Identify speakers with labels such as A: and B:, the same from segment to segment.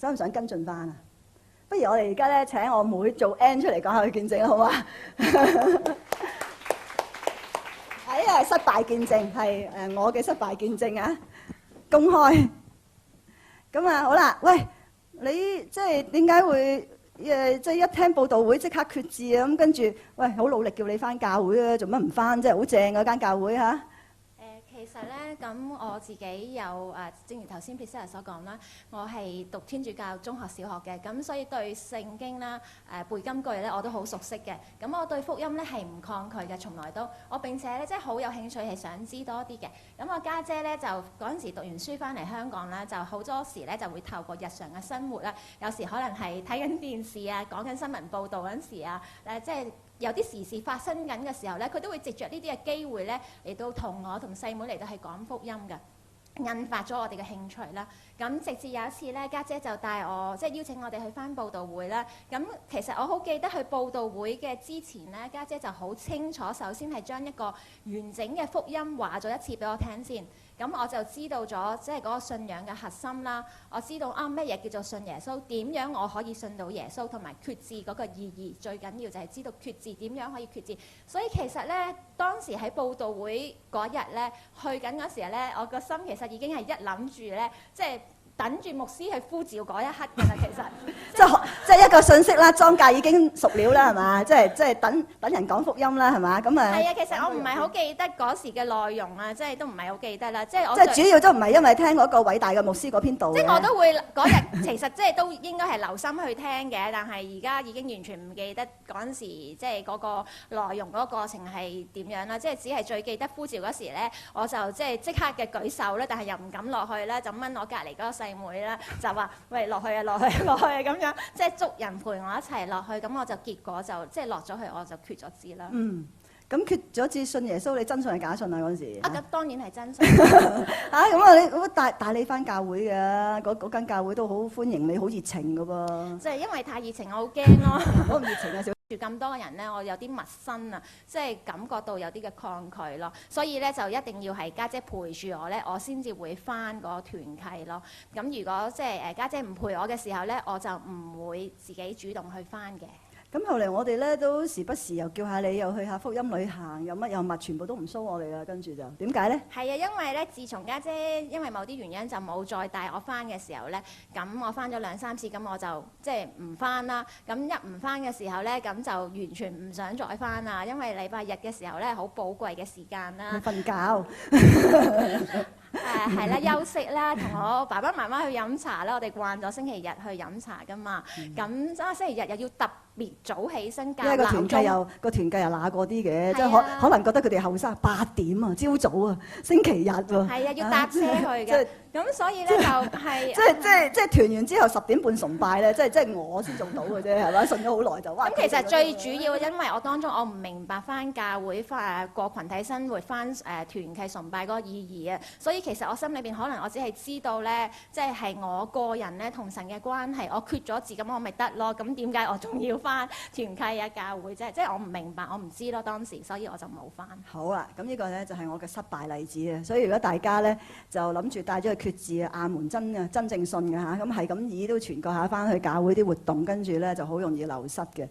A: 想唔想跟進翻啊？不如我哋而家咧請我妹做 N 出嚟講下佢見證好嘛？係因為失敗見證係我嘅失敗見證啊，公開。咁啊好啦，喂，你即係點解會即係一聽報道會即刻決志啊？咁跟住喂好努力叫你翻教會啊，做乜唔翻？即係好正嗰間教會嚇。
B: 其實咧，咁我自己有正如頭先 Priscilla 所講啦，我係讀天主教中學、小學嘅，咁所以對聖經啦、背金句咧我都好熟悉嘅。咁我對福音咧係唔抗拒嘅，從來都我並且咧即係好有興趣係想知多啲嘅。咁我家姐咧就嗰陣時讀完書翻嚟香港啦，就好多時咧就會透過日常嘅生活啦，有時可能係睇緊電視啊、講緊新聞報導嗰陣時啊，即係有啲時事發生緊嘅時候咧，佢都會藉着呢啲嘅機會咧嚟到同我同細妹嚟到係講福音嘅，引發咗我哋嘅興趣啦。咁直至有一次咧，家姐就帶我即係邀請我哋去返佈道會啦。咁其實我好記得去佈道會嘅之前咧，家姐就好清楚，首先係將一個完整嘅福音話咗一次俾我聽先。咁我就知道咗即係嗰個信仰嘅核心啦。我知道乜嘢叫做信耶穌，點樣我可以信到耶穌，同埋決志嗰個意義。最緊要就係知道決志點樣可以決志。所以其實咧，當時喺佈道會嗰日咧，去緊嗰時咧，我個心其實已經係一諗住咧，即係等住牧師去呼召嗰一刻嘅啦。其實
A: 即係一個信息啦，莊稼已經熟了啦，係嘛？即係等人講福音啦，係嘛？咁啊，
B: 係啊，其實我唔係好記得嗰時嘅內容啊，即係都唔係好記得啦。即係
A: 主要都唔係因為聽嗰個偉大嘅牧師嗰篇道。
B: 即係我都會嗰日其實即係都應該係留心去聽嘅，但係而家已經完全唔記得嗰陣時即係嗰個內容嗰個過程係點樣啦。即係只係最記得呼召嗰時咧，我就即刻嘅舉手咧，但係又唔敢落去咧，就掹我隔離嗰個細妹啦，就話喂落去啊落去啊落去啊咁樣，即係捉人陪我一齊落去，咁我就結果就即係落咗去，我就決咗志啦。
A: 嗯，咁決咗志信耶穌，你真信係假信啊嗰陣時？
B: 咁當然係真信。
A: 咁你帶你翻教會嘅，嗰間教會都好歡迎你，好熱情嘅噃。
B: 即係因為太熱情，我好驚咯。
A: 好唔熱情啊！
B: 住咁多人咧，我有啲陌生啊，即係感覺到有啲嘅抗拒咯，所以咧就一定要係家姐陪住我咧，我先至會翻個團契咯。咁如果即係家姐唔陪我嘅時候咧，我就唔會自己主動去翻嘅。
A: 咁後嚟我哋咧都時不時又叫下你，又去下福音旅行，有乜有物，全部都唔騷我哋啦。跟住就點解咧？
B: 係啊，因為咧，自從家姐因為某啲原因就冇再帶我翻嘅時候咧，咁我翻咗2、3次，咁我就即係唔翻啦。咁一唔翻嘅時候咧，咁就完全唔想再翻啦，因為禮拜日嘅時候咧，好寶貴嘅時間啦。
A: 瞓覺。
B: 係啦，休息啦，同我爸爸媽媽去飲茶啦。我哋慣咗星期日去飲茶噶嘛，咁星期日又要特別早起身校鬧鐘。因為個團契又揦過啲嘅，即係可能覺得佢哋後生8點啊，朝早啊，星期日喎。係啊，要搭車去嘅。咁所以咧就係
A: 即係團完之後10點半崇拜咧，即係我先做到嘅啫，係咪？信咗好耐就。
B: 咁其實最主要，因為我當中我唔明白翻教會過群體生活翻團契崇拜嗰個意義啊，所以其實我心裏邊可能我只係知道咧，即係我個人咧同神嘅關係，我決咗志咁我咪得咯。咁點解我仲要翻團契啊教會啫？即係我唔明白，我唔知咯當時，所以我就冇翻。
A: 好啦，咁呢個咧就係我嘅失敗例子啊。所以如果大家咧就諗住帶咗去決志啊，阿門真正信嘅嚇，咁係咁意都傳過下翻去教會啲活動，跟住咧就好容易流失嘅。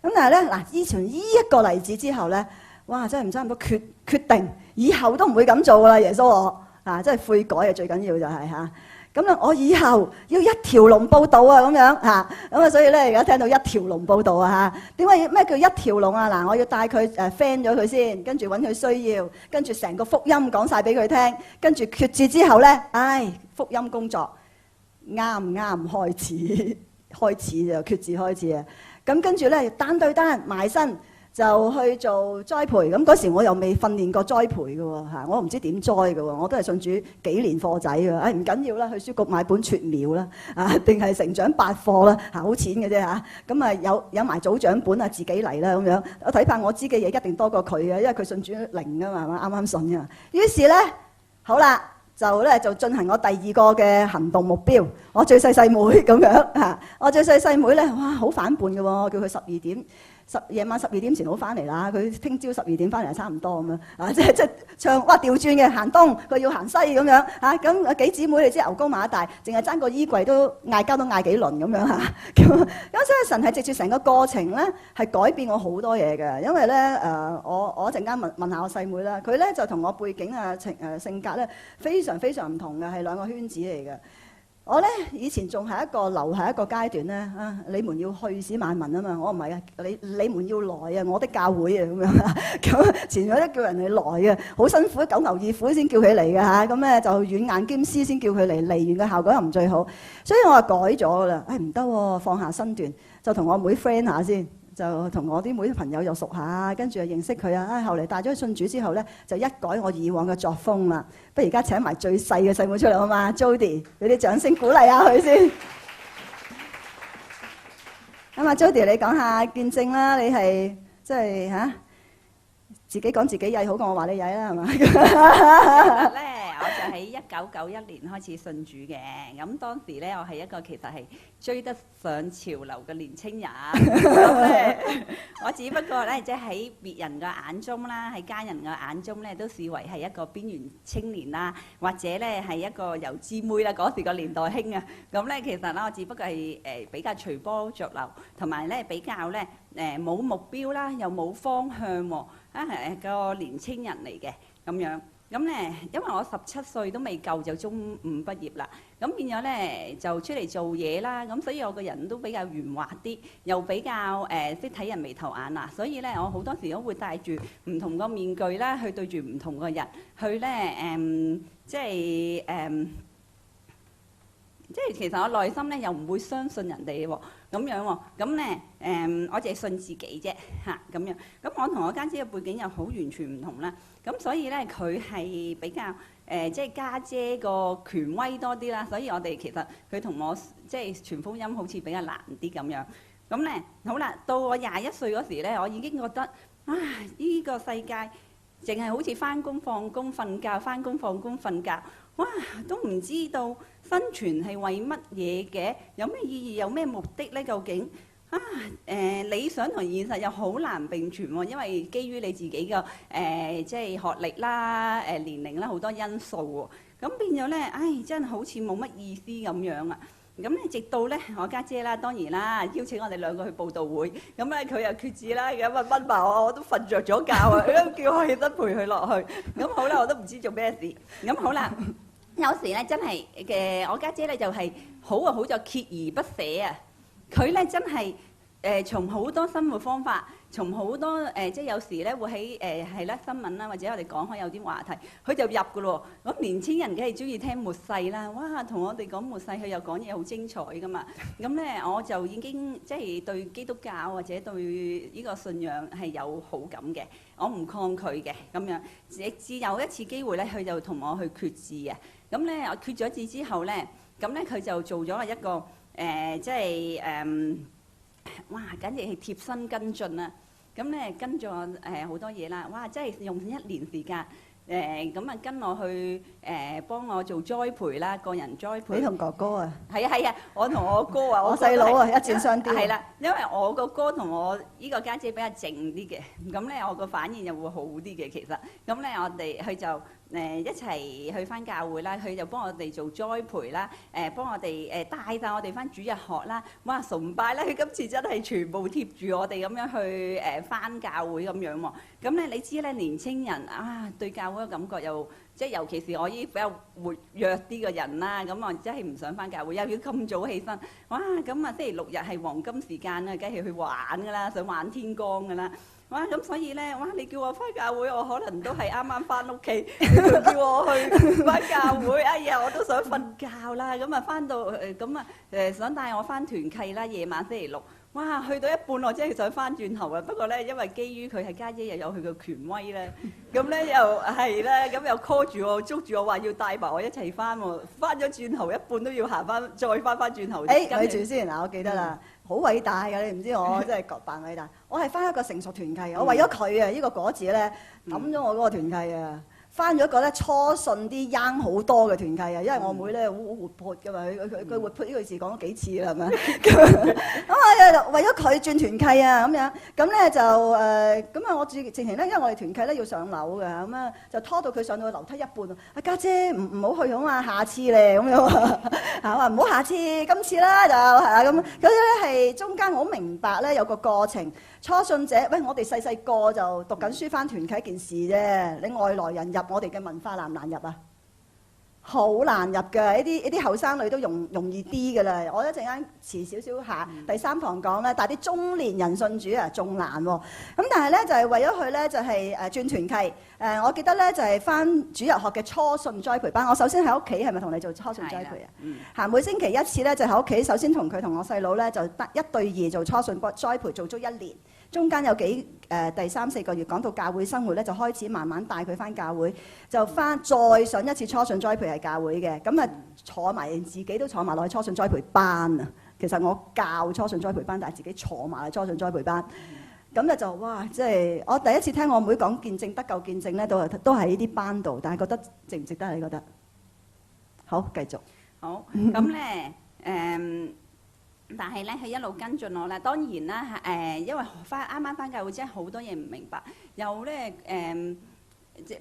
A: 咁但係咧嗱，依從呢一個例子之後咧，哇！真係唔差唔多決定，以後都唔會咁做噶啦，耶穌我真係悔改啊，最緊要就係嚇。咁咧，我以後要一條龍報道啊，咁樣嚇。咁啊，所以咧而家聽到一條龍報道啊嚇。點解咩叫一條龍啊？嗱，我要帶佢friend 咗佢先，跟住揾佢需要，跟住成個福音講晒俾佢聽，跟住決志之後咧，福音工作啱開始就決志開始啊！咁跟住咧單對單埋身就去做栽培。咁嗰時我又未訓練過栽培嘅喎嚇，我唔知點栽嘅喎，我都係信主幾年課仔嘅。唔緊要啦，去書局買本撮苗啦定係成長百課啦好淺嘅啫嚇。咁啊有埋組長本啊，自己嚟啦咁樣。我睇怕我知嘅嘢一定多過佢嘅，因為佢信主零啊嘛，啱啱信嘅。於是咧，好啦。就進行我第2個嘅行動目標。我最細妹咁樣嚇，我最細妹咧，哇好反叛嘅喎，叫佢12點夜晚12點前好翻嚟啦，佢聽朝12點翻嚟差唔多咁樣啊，即係唱哇調轉嘅行東，佢要行西咁樣嚇，咁幾姊妹你知牛高馬大，淨係爭個衣櫃都嗌交都嗌幾輪咁樣嚇，咁所以神係藉住成個過程咧係改變我好多嘢嘅，因為咧我一陣間問下我細妹啦，佢咧就同我背景啊性格咧非常非常唔同嘅，係兩個圈子嚟嘅。我咧以前仲係留喺一個階段咧啊！你們要去使萬民啊嘛，我唔係啊，你們要來啊，我的教會啊咁樣啊，咁前咗咧叫人哋來啊，好辛苦，九牛二虎先叫佢嚟嘅嚇，咁咧就軟硬兼施先叫佢嚟，嚟完嘅效果又唔最好，所以我就改咗噶啦，唔得喎，放下身段，就同我妹 friend 下先。就同我啲妹朋友又熟下，跟住又認識佢啊！後嚟帶咗佢信主之後咧，就一改我以往嘅作風啦。不如而家請埋最細嘅細妹出嚟好嘛 ？Jody， 俾啲掌聲鼓勵下佢先。咁啊，Jody， 你講下見證啦，你係即係嚇自己講自己曳好過我話你曳啦，係嘛？
C: 我就喺1991年開始信主嘅，咁當時咧我係一個其實係追得上潮流嘅年青人，我只不過咧即係喺別人嘅眼中啦，喺家人嘅眼中咧都視為係一個邊緣青年啦，或者咧係一個油脂妹啦，嗰時個年代興啊，咁咧其實咧我只不過係比較隨波逐流，同埋咧比較咧冇目標啦，又冇方向喎，係個年青人嚟嘅咁樣。咁咧，因為我17歲都未夠就中五畢業啦，咁變咗咧就出嚟做嘢啦，咁所以我個人都比較圓滑啲，又比較識睇人眉頭眼嗱，所以咧我好多時都會戴住唔同個面具啦，去對住唔同個人，去咧即係其實我內心咧又唔會相信人哋喎，咁樣喎，咁咧我淨係信自己啫嚇咁樣，咁我同我家姐嘅背景又好完全唔同啦。咁所以咧，佢係比較即係家姐個權威多啲啦，所以我哋其實佢同我即係傳福音好似比較難啲咁樣。咁咧好啦，到我21歲嗰時咧，我已經覺得啊，呢個世界淨係好似翻工放工瞓覺，翻工放工瞓覺，哇，都唔知道生存係為乜嘢嘅，有咩意義，有咩目的咧？究竟？啊理想同現實又好難並存喎，因為基於你自己嘅即係學歷啦、年齡啦好多因素喎，咁變咗咧，真係好似冇乜意思咁樣啊！咁咧直到咧我家姐啦，當然啦邀請我哋兩個去報道會，咁咧佢又決志啦，咁啊奔埋我都瞓着咗覺啊，咁叫我起身陪佢落去，咁好啦，我都唔知做咩事，咁好啦，有時咧真係我家姐咧就係好啊，好在鍥而不捨啊！佢咧真係從好多生活方法，從好多即係有時咧會喺係啦新聞啦，或者我哋講開有啲話題，佢就入㗎咯。咁年青人梗係中意聽末世啦，哇！同我哋講末世，佢又講嘢好精彩㗎嘛。咁咧我就已經即係對基督教或者對呢個信仰係有好感嘅，我唔抗拒嘅咁樣。直至有一次機會咧，佢就同我去決志嘅。咁咧我決咗志之後咧，咁咧佢就做咗一個。即係哇！簡直係貼身跟進啊！咁咧跟咗好多嘢啦，哇！真係用1年時間咁啊跟我去幫我做栽培啦，個人栽培。
A: 你同哥哥啊？
C: 係啊！我同我哥啊，
A: 我細佬啊，一箭雙雕。
C: 係啦，因為我個哥同我依個家姐比較靜啲嘅，咁咧我個反應又會好啲嘅其實。咁咧我哋佢就一齊去翻教會啦，佢就幫我哋做栽培啦，幫我哋帶晒我哋翻主日學啦，哇崇拜啦！佢今次真係全部貼住我哋咁樣去翻教會咁樣喎。咁咧你知咧年青人啊對教會嘅感覺又即係尤其是我依比較活躍啲嘅人啦，咁我真係唔想翻教會，又要咁早起身，哇！咁啊星期六日係黃金時間啊，梗係去玩㗎啦，想玩天光㗎啦。哇！咁所以咧，哇！你叫我翻教會，我可能都係啱啱翻屋企，叫我去翻教會，哎呀，我都想瞓覺啦。咁啊，翻到咁啊想帶我翻團契啦，夜晚星期六。哇！去到一半我真係想翻轉頭啊！不過咧，因為基於佢係家姐，又有佢嘅權威咧，咁咧又係咧，咁又 call 住我，捉住我話要帶埋我一齊翻喎。翻咗轉頭一半都要行翻，再翻轉頭。
A: 咪住先嗱，我記得啦。好偉大㗎！你唔知我真係扮偉大。我係翻一個成熟團契，我為咗佢啊，呢個果子咧抌咗我嗰個團契啊，翻咗個咧初信啲 young 好多嘅團契啊，因為我妹咧好活潑噶嘛，佢活潑呢句字講咗幾次啦，係咪？咁啊為咗佢轉團契啊咁樣，咁咧就咁啊我直情咧，因為我哋團契咧要上樓嘅，咁啊就拖到佢上到樓梯一半啊，家姐唔好去好嘛，下次咧咁樣啊，我話唔好下次，今次啦就係啊咁，咁咧係中間我好明白咧有個過程。初信者，喂，我哋細細個就讀緊書翻團契一件事啫。你外來人入我哋嘅文化難唔難入啊？好難入㗎，呢啲後生女都容易啲㗎啦。我一陣間遲少少下第3堂講咧，但係啲中年人信主啊仲難喎。咁但係咧就係為咗佢咧就係轉團契。我記得咧就係翻主日學嘅初信栽培班。我首先喺屋企係咪同你做初信栽培啊？嚇，每星期一次咧就喺屋企，首先同佢同我細佬咧就得1對2做初信栽培，做足1年。中間有第3、4個月講到教會生活咧，就開始慢慢帶佢翻教會，就再上一次初信栽培係教會嘅，咁啊坐埋自己都坐埋落去初信栽培班啊。其實我教初信栽培班，但係自己坐埋去初信栽培班，咁咧就哇，即係我第一次聽我妹講見證得救見證咧，都喺呢啲班度，但係覺得值唔值得？你覺得？好，繼續。
C: 好，咁咧但係咧，佢一路跟進我咧。當然啦，因為啱啱翻教會真係好多嘢唔明白，又咧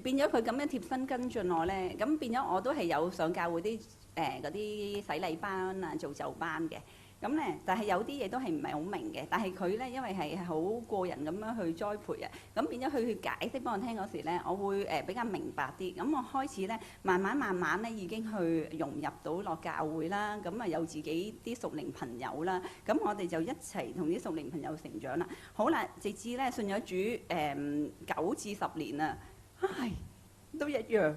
C: 變咗佢咁樣貼身跟進我咧，咁變咗我都係有上教會啲嗰啲洗禮班啊、造就班嘅。咁咧，但係有啲嘢都係唔係好明嘅。但係佢咧，因為係好過人咁樣去栽培啊，咁變咗佢去解釋俾我聽嗰時咧，我會比較明白啲。咁我開始咧，慢慢咧已經去融入到落教會啦。咁啊，有自己啲屬靈朋友啦。咁我哋就一齊同啲屬靈朋友成長啦。好啦，直至咧信咗主9至10年啊，唉，都一樣。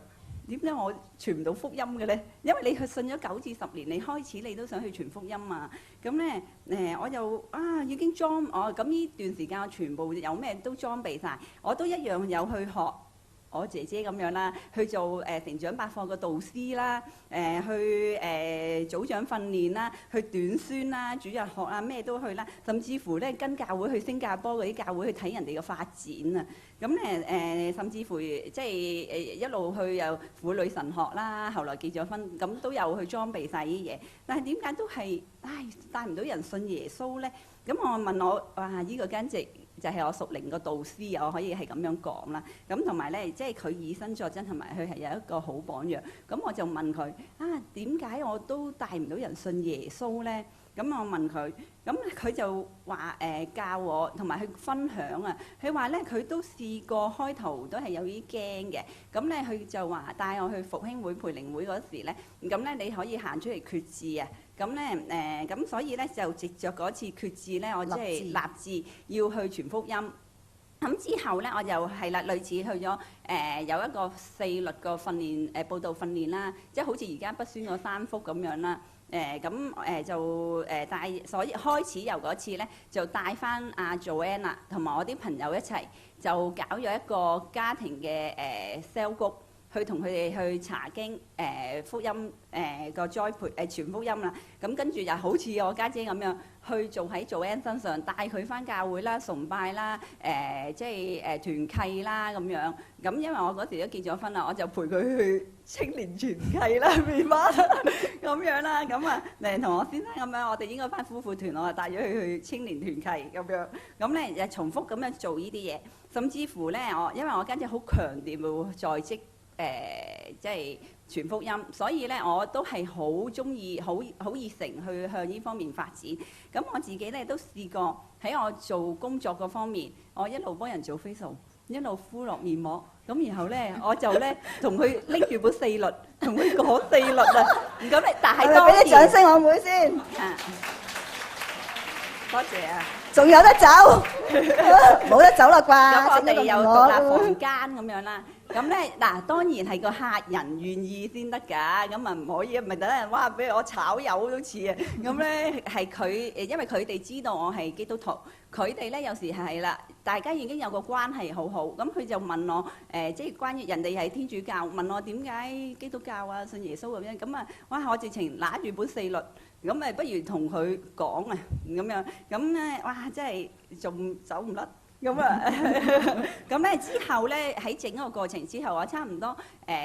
C: 點解我傳唔到福音嘅咧？因為你去信咗9至10年，你開始你都想去傳福音啊。咁咧我又已經裝咁呢段時間我全部有咩都裝備晒，我都一樣有去學我姐姐咁樣啦，去做成長百課嘅導師啦，去組長訓練啦，去短宣啦、主日學啊咩都去啦，甚至乎咧跟教會去新加坡嗰啲教會去睇人哋嘅發展啊。咁咧甚至乎即係一路去又婦女神學啦，後來結咗婚，咁都有去裝備晒啲嘢。但係點解都係帶唔到人信耶穌咧？咁我問我呢個簡直就係我屬靈個導師，我可以係咁樣講啦。咁同埋咧，即係佢以身作則，同埋佢係有一個好榜樣。咁我就問佢點解我都帶唔到人信耶穌咧？咁我問佢，咁佢就話教我，同埋佢分享啊。佢話咧，佢都試過開頭都係有啲驚嘅。咁咧，佢就話帶我去復興會培靈會嗰時咧，咁咧你可以行出嚟決志啊。咁咧咁所以咧就藉着嗰次決志咧，我即係立志要去傳福音。咁之後咧，我就係啦，類似去咗有一個4律個訓練佈道訓練啦，即係好似而家不宣嗰3福咁樣啦。就帶，所以開始由嗰次咧，就帶翻阿 Joanne 同埋我啲朋友一齊，就搞咗一個家庭嘅cell group，去同佢哋去查經福音個栽培傳福音啦。咁跟住又好似我家姐咁樣去做喺 Joanne 身上，帶佢翻教會啦、崇拜啦、即係團契啦咁樣。咁因為我嗰時都結咗婚啦，我就陪佢去青年團契啦、麵包咁樣啦。咁啊同我先生咁樣，我哋應該翻夫婦團，我就帶咗佢去青年團契咁樣。咁咧就重複咁樣做呢啲嘢，甚至乎咧因為我家姐好強調在職即係傳福音，所以咧我都係好中意、好熱誠去向呢方面發展。咁我自己咧都試過喺我做工作嗰方面，我一路幫人做 facial，一路敷落面膜。咁然後咧我就咧同佢拎住本4律，同佢講4律啊。咁咧但係當
A: 俾啲掌聲我妹先。
C: 多謝啊！
A: 仲有得走，冇得走啦啩？
C: 咁我哋有獨立房間咁樣啦。咁咧當然係個客人願意先得㗎。咁啊唔可以，唔係等人哇俾我炒魷都似啊。咁咧係佢因為佢哋知道我係基督徒，佢哋咧有時係啦，大家已經有個關係好好。咁佢就問我即係關於人哋係天主教，問我點解基督教啊信耶穌咁樣。咁啊哇！我直情揦住本4律。咁咪不如同佢講啊咁樣，咁咧哇真係仲走唔甩，咁啊，咁咧之後咧喺整個過程之後，我差唔多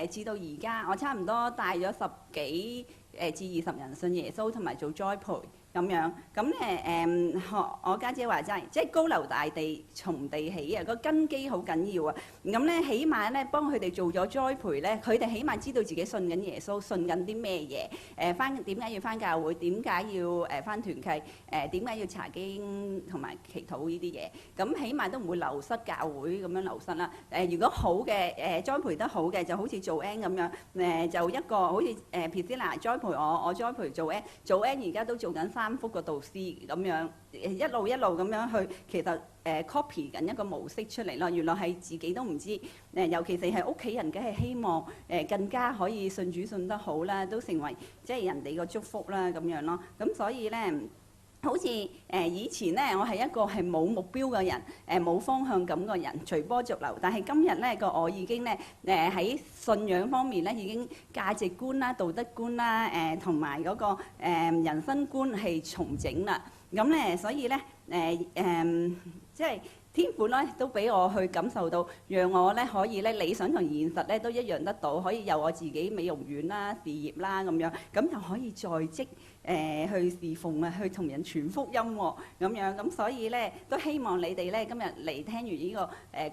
C: 至到而家，我差唔多帶咗10幾至20人信耶穌，同埋做栽培咁樣。咁學我家姐話齋，即係高樓大地從地起啊，個根基好緊要啊。咁咧起碼咧幫佢哋做咗栽培咧，佢哋起碼知道自己信緊耶穌，信緊啲咩嘢。點解要返教會？點解要返團契？點解要查經同埋祈禱呢啲嘢？咁起碼都唔會流失教會咁樣流失啦。如果好嘅栽培得好嘅，就好似做 N 咁樣，就一個好似Priscilla 栽培我栽培做 N， 做 N 而家都做緊3幅個導師咁樣，一路咁樣去，其實copy 緊一個模式出嚟咯。原來係自己都唔知，尤其是係屋企人，梗係希望更加可以信主信得好啦，都成為即係人哋個祝福啦咁樣咯。咁所以咧。好似以前咧，我係一個係冇目標嘅人，冇方向感嘅人，隨波逐流。但係今日咧我已經咧喺信仰方面咧已經價值觀啦、道德觀啦，同埋嗰個人生觀係重整啦。咁咧所以咧即係天父咧都俾我去感受到，讓我咧可以咧理想同現實咧都一樣得到，可以有我自己美容院啦、事業啦咁樣，咁就可以在職。去侍奉啊，去同人傳福音喎，咁樣咁所以咧都希望你哋咧今日嚟聽完呢個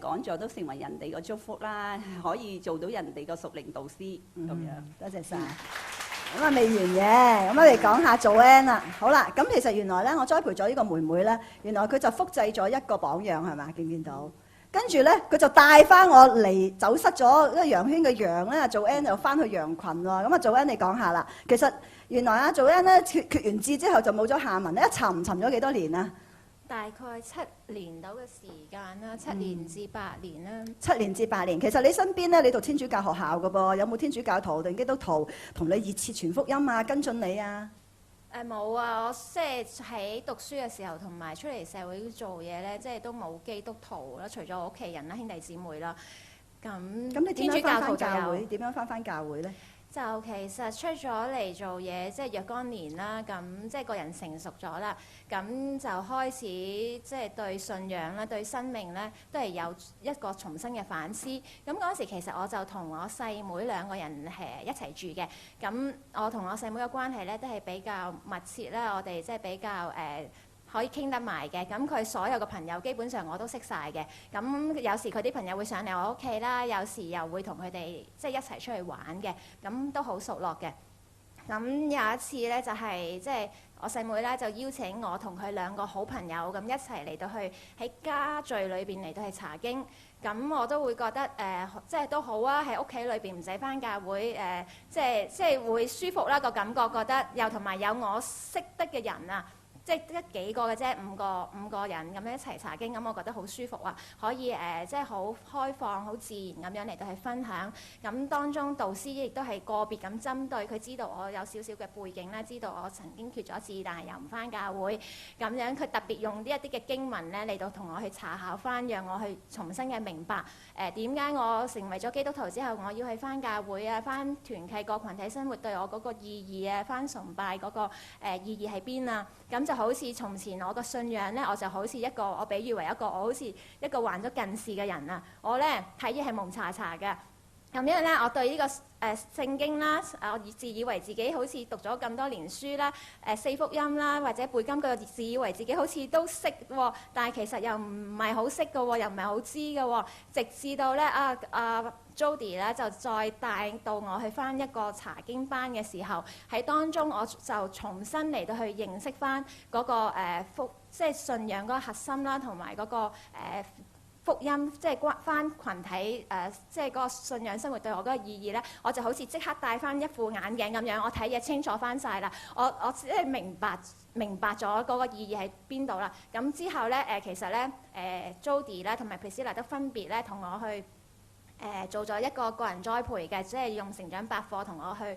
C: 講座，都成為人哋個祝福啦，可以做到人哋個屬靈導師咁樣。
A: 多謝晒。咁啊未完嘅，咁我哋講下Joanne啦。好啦，咁其實原來咧我栽培咗呢個妹妹咧，原來佢就複製咗一個榜樣係嘛？見唔見到？跟住咧，佢就帶翻我嚟走失咗一個羊圈嘅羊咧，Joanne就翻去羊群喎。咁啊，Joanne你講下啦。其實原來啊，Joanne咧決完志之後就冇咗下文咧，一沉咗幾多年啊？
B: 大概7年到嘅時間啦，7年至8年啦。
A: 7年至8年，其實你身邊咧，你讀天主教學校嘅噃，有冇天主教徒定基督徒同你熱切傳福音啊，跟進你啊？
B: 冇啊！我即係喺讀書嘅時候，同埋出嚟社會做嘢咧，即係都冇基督徒啦，除咗我屋企人啦、兄弟姊妹啦。咁
A: 你點樣翻教會？點樣翻教會咧？
B: 就其實出咗嚟做嘢，即係若干年啦，咁即係個人成熟咗啦，咁就開始即係對信仰啦、對生命咧，都係有一個重新嘅反思。咁嗰時其實我就同我細妹2個人一齊住嘅，咁我同我細妹嘅關係咧都係比較密切啦，我哋即係比較可以傾得埋嘅，咁佢所有嘅朋友基本上我都識晒嘅。咁有時佢啲朋友會上嚟我屋企啦，有時又會同佢哋即係一齊出去玩嘅，咁都好熟絡嘅。咁有一次咧就係即係我細妹咧就邀請我同佢2個好朋友咁一齊嚟到去喺家聚裏邊嚟到去查經。咁我都會覺得即係都好啊，喺屋企裏邊唔使返教會即係會舒服啦個感覺，覺得又同埋有我識得嘅人啊。即係得幾個嘅啫，5個人咁樣一齊查經，咁我覺得好舒服啊！可以即係好開放、好自然咁樣嚟到去分享。咁當中導師亦都係個別咁針對佢，知道我有少少嘅背景啦，知道我曾經決咗志，但係又唔返教會咁樣。佢特別用呢一啲嘅經文咧嚟到同我去查考返，讓我去重新嘅明白點解我成為咗基督徒之後，我要去返教會啊、返團契、個群體生活對我嗰個意義啊、返崇拜嗰個意義喺邊啊？咁就好似從前我個信仰咧，我就好似我比喻為我好似一個患咗近視嘅人啊！我咧睇嘢係蒙查查嘅，咁因為咧我對呢個聖經啦，我自以為自己好似讀咗咁多年書啦，4福音啦，或者背金句，自以為自己好似都識喎，但係其實又唔係好識嘅喎，又唔係好知嘅喎，直至到咧Jody 咧就再帶到我去返一個查經班嘅時候，喺當中我就重新嚟到去認識返嗰個即係信仰嗰個核心啦，同埋嗰個福音，即係關翻群體即係嗰個信仰生活對我嗰個意義咧，我就好似即刻戴翻一副眼鏡咁樣，我睇嘢清楚翻晒啦，我即係明白咗嗰個意義喺邊度啦。咁之後咧其實咧Jody 咧同埋 Priscilla 都分別咧同我去做咗一個人栽培嘅，即係用成長百課同我去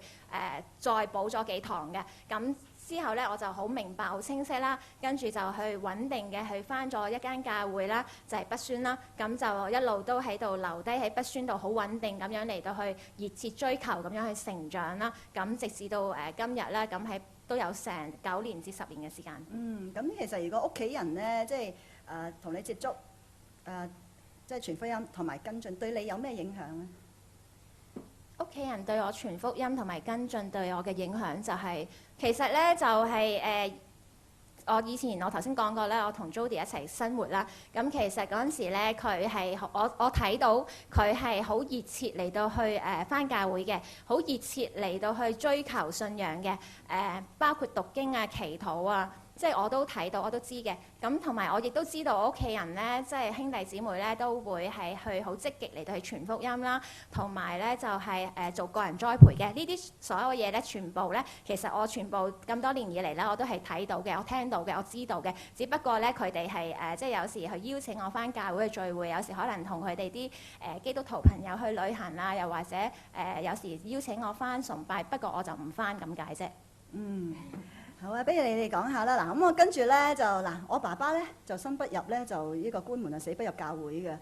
B: 再補咗幾堂嘅。咁之後咧我就好明白、好清晰啦，跟住就去穩定嘅去返咗一間教會啦，就係北宣啦。咁就一路都喺度留低喺北宣度，好穩定咁樣嚟到去熱切追求咁樣去成長啦。咁直至到今日咧，咁係都有成9年至10年嘅時間。
A: 咁其實如果屋企人咧，即係同你接觸。即係傳福音同埋跟進，對你有咩影響咧？
B: 屋企人對我傳福音同埋跟進對我嘅影響就係、其實咧就係、我以前我頭先講過咧，我同 Jody 一齊生活啦。咁其實嗰陣時咧，佢係我睇到佢係好熱切嚟到去返教會嘅，好熱切嚟到去追求信仰嘅。包括讀經啊、祈禱啊，即係我都睇到，我都知嘅。咁同埋我亦都知道我屋企人咧，即係兄弟姊妹咧，都會係去好積極嚟到去傳福音啦，同埋咧就係做個人栽培嘅。呢啲所有嘢咧，全部咧，其實我全部咁多年以嚟咧，我都係睇到嘅，我聽到嘅，我知道嘅。只不過咧，佢哋係即係有時去邀請我返教會嘅聚會，有時可能同佢哋啲基督徒朋友去旅行啊，又或者有時邀請我返崇拜，不過我就唔返咁解啫。
A: 好啊，不如你哋講下啦。嗱，咁我跟住咧就我爸爸咧就生不入咧，就呢個官門啊，死不入教會嘅。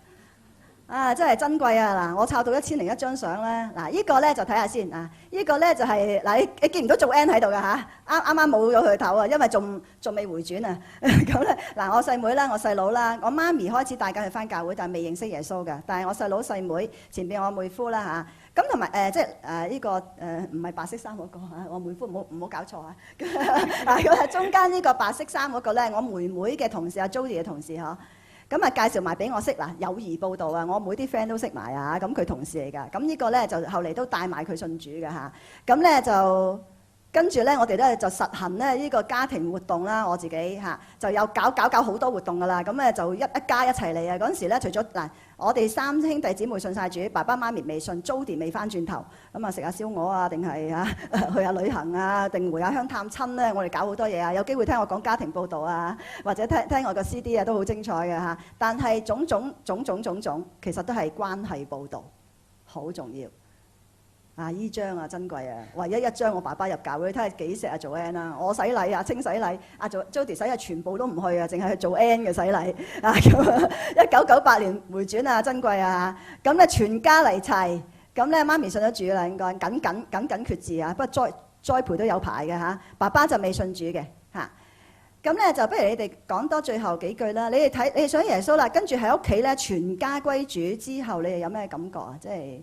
A: 真係珍貴啊！嗱，我抄到1001張相咧。嗱，呢個咧就睇下先啊。呢個咧就係你見唔到做 N 喺度㗎嚇？啱冇咗佢頭啊，因為仲未回轉啊。咁咧我細妹啦，我細佬啦，我媽咪開始帶緊佢返教會，但係未認識耶穌㗎。但係我細佬細妹前邊我妹夫啦嚇。咁同埋即係呢個唔係白色衫嗰個嚇，我妹夫唔好搞錯啊！咁中間呢個白色衫嗰個咧，我妹妹嘅同事阿 Jody 嘅同事嗬。咁介紹埋俾我識嗱，友誼報道啊，我妹啲 friend 都識埋啊，咁佢同事嚟㗎。咁呢個咧就後嚟都帶埋佢信主㗎嚇。咁咧就跟住咧，我哋咧就實行咧呢個家庭活動啦，我自己嚇就有搞好多活動㗎啦。咁咧就一家一齊嚟啊！嗰陣時咧，除咗我哋3兄弟姊妹信晒主，爸爸媽咪未信 ，Jody 未翻轉頭，咁啊食下燒鵝啊，定係去下旅行啊，定回下鄉探親咧，我哋搞好多嘢啊！有機會聽我講家庭報導啊，或者聽我個 CD 啊，都好精彩嘅嚇。但係種種，其實都係關係報導，好重要。依張啊珍貴啊，唯一一張我爸爸入教會，睇下幾錫阿做 N 啊！我洗禮啊，清洗禮，Jody 洗啊，全部都唔去啊，淨係去做 N 嘅洗禮啊！咁1998年回轉啊，珍貴啊！咁咧全家嚟齊，咁咧媽咪信咗主啦，應該緊決志啊，不過栽培都有排嘅嚇。爸爸就未信主嘅嚇。咁咧就不如你哋講多最後幾句啦。你哋想耶穌啦，跟住喺屋企咧全家歸主之後，你哋有咩感覺啊？即係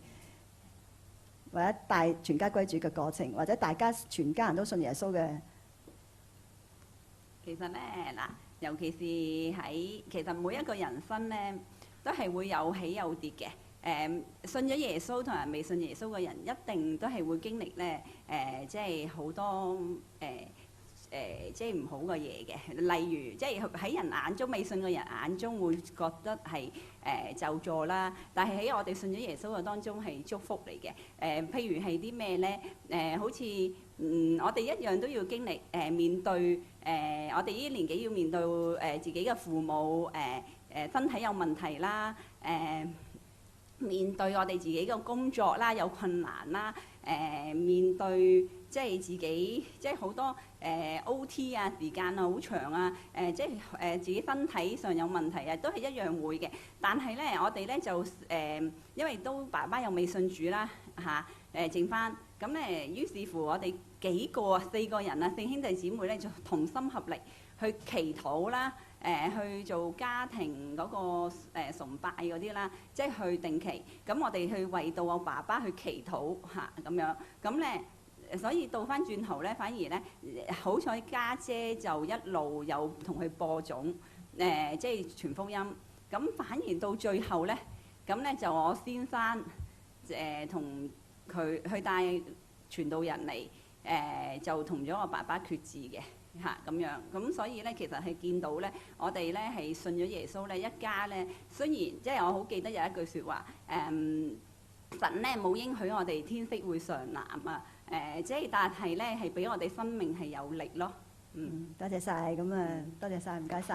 A: 或者帶全家歸主嘅過程，或者大家全家人都信耶穌嘅。
C: 其實咧尤其是其實每一個人生咧，都係會有起有跌嘅。信咗耶穌同埋未信耶穌嘅人，一定都係會經歷咧即係好多即係唔好嘅嘢嘅。例如即係喺人眼中，未信嘅人眼中會覺得係咒詛啦，但係喺我哋信咗耶穌嘅當中係祝福嚟嘅。譬如係啲咩咧？好似我哋一樣都要經歷面對我哋呢啲年紀要面對自己嘅父母身體有問題啦，面對我哋自己嘅工作啦有困難啦，面對即係自己即係好多OT 啊時間啊好長啊，即係自己身體上有問題啊，都係一樣會嘅。但係咧，我哋咧就因為都爸爸又未信主啦嚇，剩翻咁咧，於是乎我哋4個人啊，4兄弟姊妹咧就同心合力去祈禱啦。去做家庭嗰個崇拜嗰啲啦，即係去定期。咁我哋去為到我爸爸去祈禱嚇咁樣。咁咧，所以倒翻轉頭咧，反而咧好彩家姐就一路有同佢播種，即係傳福音。咁反而到最後咧，咁咧就我先生同佢去帶傳道人嚟，就同咗我爸爸決志嘅。咁樣，咁所以咧，其實係見到咧，我哋咧係信咗耶穌咧，一家咧，雖然即係我好記得有一句説話，神咧冇應許我哋天色會常藍啊，即係但係咧係俾我哋生命係有力咯。
A: 多謝晒，咁啊，多謝晒，唔該晒。